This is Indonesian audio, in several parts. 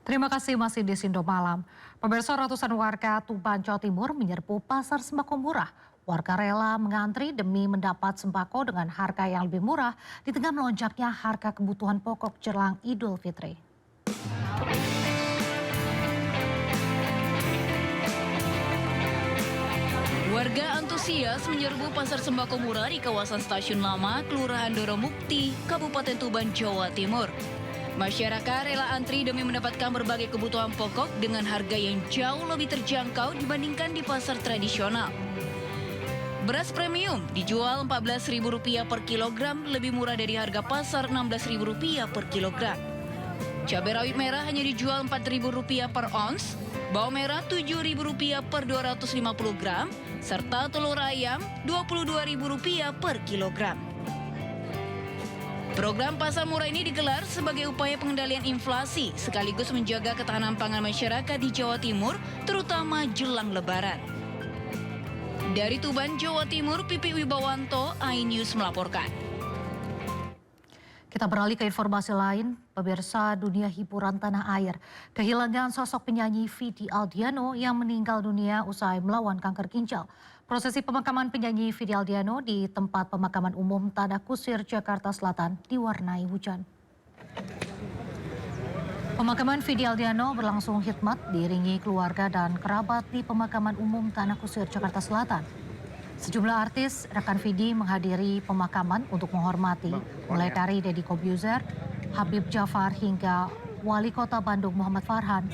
Terima kasih masih di Sindo Malam. Pemirsa, ratusan warga Tuban, Jawa Timur menyerbu pasar sembako murah. Warga rela mengantri demi mendapat sembako dengan harga yang lebih murah di tengah melonjaknya harga kebutuhan pokok jelang Idul Fitri. Warga antusias menyerbu pasar sembako murah di kawasan Stasiun Lama, Kelurahan Doromukti, Kabupaten Tuban, Jawa Timur. Masyarakat rela antri demi mendapatkan berbagai kebutuhan pokok dengan harga yang jauh lebih terjangkau dibandingkan di pasar tradisional. Beras premium dijual Rp14.000 per kilogram, lebih murah dari harga pasar Rp16.000 per kilogram. Cabai rawit merah hanya dijual Rp4.000 per ons, bawang merah Rp7.000 per 250 gram, serta telur ayam Rp22.000 per kilogram. Program pasar murah ini digelar sebagai upaya pengendalian inflasi sekaligus menjaga ketahanan pangan masyarakat di Jawa Timur, terutama jelang Lebaran. Dari Tuban, Jawa Timur, Pipi Wibawanto, iNews melaporkan. Kita beralih ke informasi lain, pemirsa dunia hiburan tanah air. Kehilangan sosok penyanyi Vidi Aldiano yang meninggal dunia usai melawan kanker ginjal. Prosesi pemakaman penyanyi Vidi Aldiano di tempat pemakaman umum Tanah Kusir, Jakarta Selatan diwarnai hujan. Pemakaman Vidi Aldiano berlangsung hikmat diiringi keluarga dan kerabat di pemakaman umum Tanah Kusir, Jakarta Selatan. Sejumlah artis rekan Vidi menghadiri pemakaman untuk menghormati, mulai dari Deddy Corbuzier, Habib Jafar hingga Wali Kota Bandung Muhammad Farhan.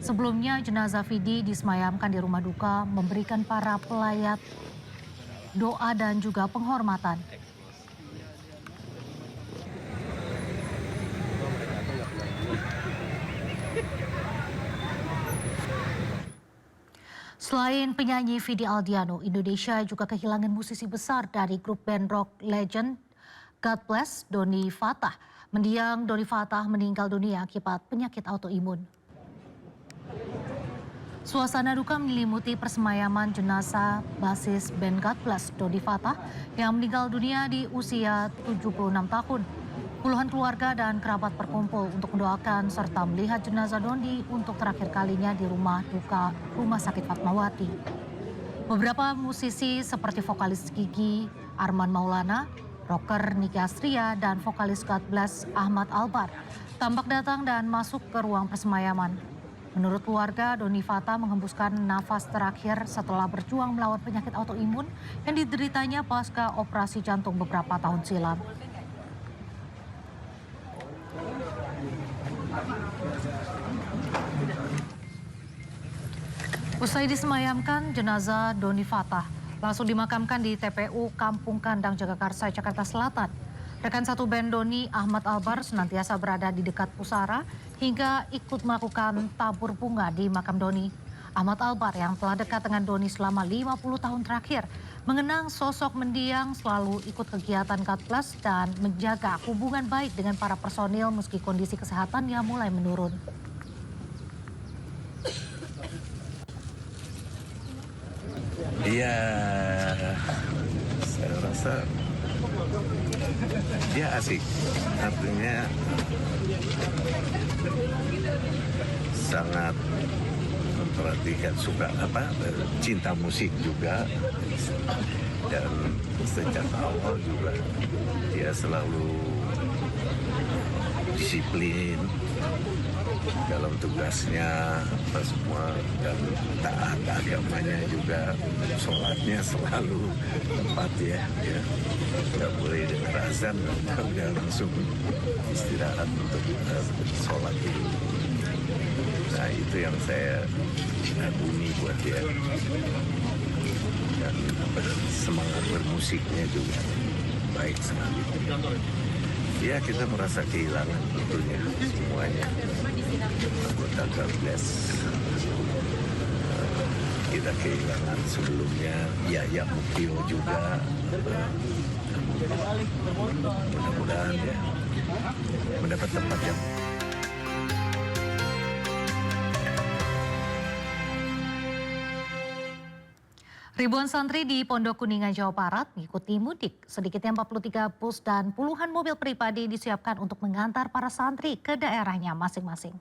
Sebelumnya jenazah Vidi disemayamkan di rumah duka memberikan para pelayat doa dan juga penghormatan. Selain penyanyi Vidi Aldiano, Indonesia juga kehilangan musisi besar dari grup band rock legend God Bless, Doni Fatah. Mendiang Doni Fatah meninggal dunia akibat penyakit autoimun. Suasana duka menyelimuti persemayaman jenazah basis band God Bless, Doni Fatah, yang meninggal dunia di usia 76 tahun. Puluhan keluarga dan kerabat berkumpul untuk mendoakan serta melihat jenazah Doni untuk terakhir kalinya di rumah duka Rumah Sakit Fatmawati. Beberapa musisi seperti vokalis Gigi, Arman Maulana, rocker Niki Astria, dan vokalis God Bless Ahmad Albar tampak datang dan masuk ke ruang persemayaman. Menurut keluarga, Doni Fatah menghembuskan nafas terakhir setelah berjuang melawan penyakit autoimun yang dideritanya pasca operasi jantung beberapa tahun silam. Usai disemayamkan, jenazah Doni Fatah langsung dimakamkan di TPU Kampung Kandang Jagakarsa, Jakarta Selatan. Rekan satu band Doni, Ahmad Albar, senantiasa berada di dekat pusara hingga ikut melakukan tabur bunga di makam Doni. Ahmad Albar yang telah dekat dengan Doni selama 50 tahun terakhir, mengenang sosok mendiang selalu ikut kegiatan God Bless dan menjaga hubungan baik dengan para personil meski kondisi kesehatannya mulai menurun. Iya, saya rasa dia asik, artinya sangat memperhatikan, suka cinta musik juga, dan sejak awal juga dia selalu disiplin dalam tugasnya semua, dan taat agamanya juga, sholatnya selalu tepat ya, nggak boleh dengar azan udah langsung istirahat untuk sholat dulu. Nah itu yang saya kagumi buat dia, dan semangat bermusiknya juga baik sekali. Ya kita merasa kehilangan tentunya semuanya anggota God Bless. Kita kehilangan sebelumnya Yaya Muktio juga. Mudah-mudahan ya mendapat tempat yang Ribuan santri di Pondok Kuningan, Jawa Barat mengikuti mudik. Sedikitnya 43 bus dan puluhan mobil pribadi disiapkan untuk mengantar para santri ke daerahnya masing-masing.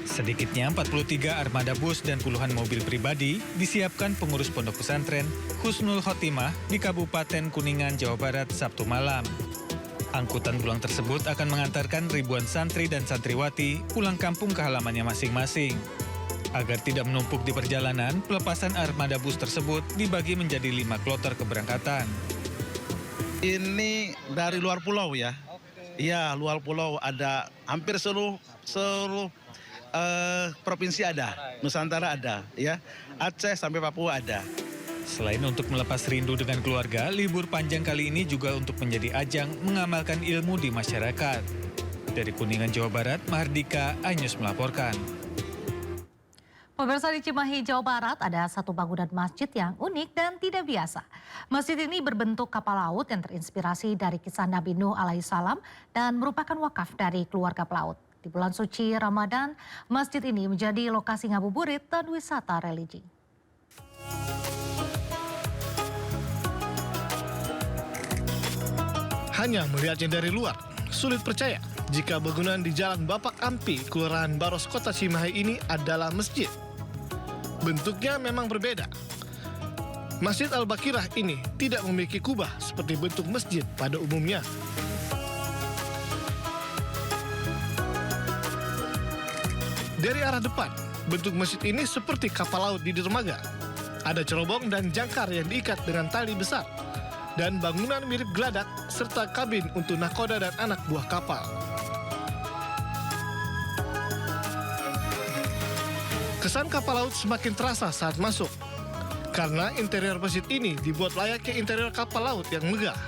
Sedikitnya 43 armada bus dan puluhan mobil pribadi disiapkan pengurus pondok pesantren Husnul Khotimah di Kabupaten Kuningan, Jawa Barat Sabtu malam. Angkutan pulang tersebut akan mengantarkan ribuan santri dan santriwati pulang kampung ke halamannya masing-masing. Agar tidak menumpuk di perjalanan, pelepasan armada bus tersebut dibagi menjadi 5 kloter keberangkatan. Ini dari luar pulau ya. Iya, luar pulau ada hampir seluruh provinsi ada, Nusantara ada, ya. Aceh sampai Papua ada. Selain untuk melepas rindu dengan keluarga, libur panjang kali ini juga untuk menjadi ajang mengamalkan ilmu di masyarakat. Dari Kuningan, Jawa Barat, Mahardika, iNews melaporkan. Pemirsa, di Cimahi, Jawa Barat ada satu bangunan masjid yang unik dan tidak biasa. Masjid ini berbentuk kapal laut yang terinspirasi dari kisah Nabi Nuh alaihissalam dan merupakan wakaf dari keluarga pelaut. Di bulan suci Ramadan, masjid ini menjadi lokasi ngabuburit dan wisata religi. Hanya melihatnya dari luar, sulit percaya jika bangunan di Jalan Bapak Ampi, Kelurahan Baros, Kota Cimahi ini adalah masjid. Bentuknya memang berbeda. Masjid Al-Bakirah ini tidak memiliki kubah seperti bentuk masjid pada umumnya. Dari arah depan, bentuk masjid ini seperti kapal laut di dermaga. Ada cerobong dan jangkar yang diikat dengan tali besar. Dan bangunan mirip geladak serta kabin untuk nahkoda dan anak buah kapal. Kesan kapal laut semakin terasa saat masuk. Karena interior masjid ini dibuat layaknya interior kapal laut yang megah.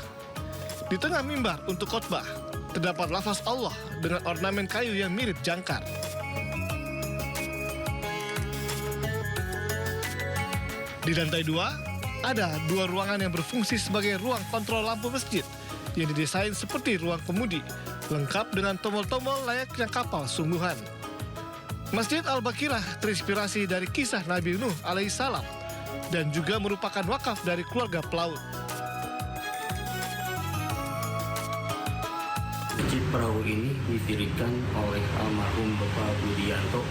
Di tengah mimbar untuk khotbah, terdapat lafaz Allah dengan ornamen kayu yang mirip jangkar. Di lantai 2, ada 2 ruangan yang berfungsi sebagai ruang kontrol lampu masjid yang didesain seperti ruang kemudi, lengkap dengan tombol-tombol layaknya kapal sungguhan. Masjid Al-Bakirah terinspirasi dari kisah Nabi Nuh alaihissalam dan juga merupakan wakaf dari keluarga pelaut. Masjid Perahu ini didirikan oleh almarhum Bapak Budianto,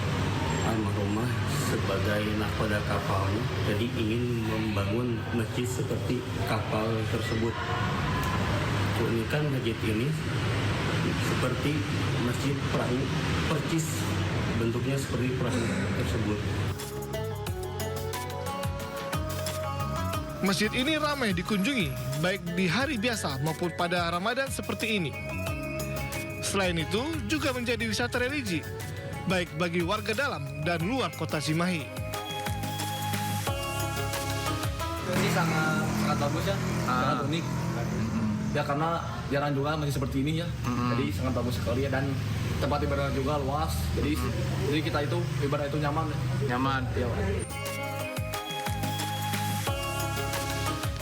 almarhumah, sebagai nahkoda kapalnya. Jadi ingin membangun masjid seperti kapal tersebut. Keunikan masjid ini seperti masjid perahu percis, bentuknya seperti perahu tersebut. Masjid ini ramai dikunjungi, baik di hari biasa maupun pada Ramadan seperti ini. Selain itu, juga menjadi wisata religi, baik bagi warga dalam dan luar kota Cimahi. Ini sangat bagus ya, sangat unik. Ya karena jarang juga masih seperti ini ya, jadi sangat bagus sekali ya, dan tempat ibadah juga luas. Jadi kita itu ibadah itu nyaman. Ya.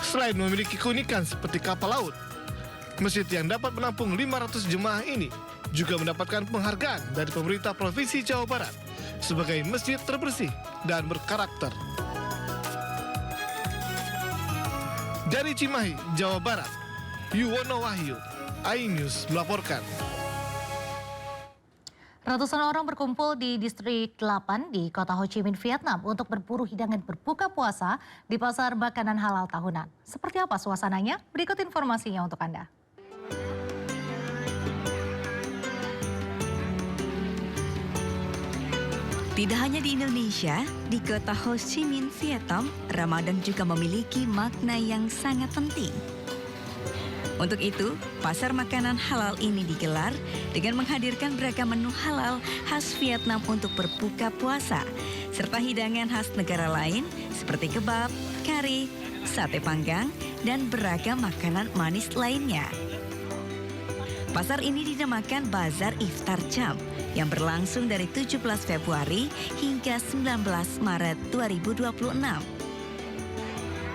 Selain memiliki keunikan seperti kapal laut, masjid yang dapat menampung 500 jemaah ini juga mendapatkan penghargaan dari pemerintah Provinsi Jawa Barat sebagai masjid terbersih dan berkarakter. Dari Cimahi, Jawa Barat, Yuwono Wahyu, iNews melaporkan. Ratusan orang berkumpul di distrik 8 di kota Ho Chi Minh, Vietnam untuk berburu hidangan berbuka puasa di pasar makanan halal tahunan. Seperti apa suasananya? Berikut informasinya untuk Anda. Tidak hanya di Indonesia, di kota Ho Chi Minh, Vietnam, Ramadan juga memiliki makna yang sangat penting. Untuk itu, pasar makanan halal ini digelar dengan menghadirkan beragam menu halal khas Vietnam untuk berbuka puasa, serta hidangan khas negara lain seperti kebab, kari, sate panggang, dan beragam makanan manis lainnya. Pasar ini dinamakan Bazar Iftar Jam yang berlangsung dari 17 Februari hingga 19 Maret 2026.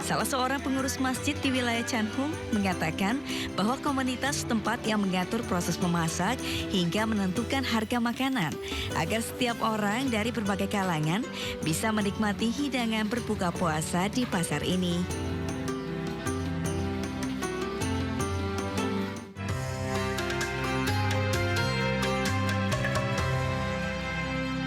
Salah seorang pengurus masjid di wilayah Chan Hung mengatakan bahwa komunitas setempat yang mengatur proses memasak hingga menentukan harga makanan agar setiap orang dari berbagai kalangan bisa menikmati hidangan berbuka puasa di pasar ini.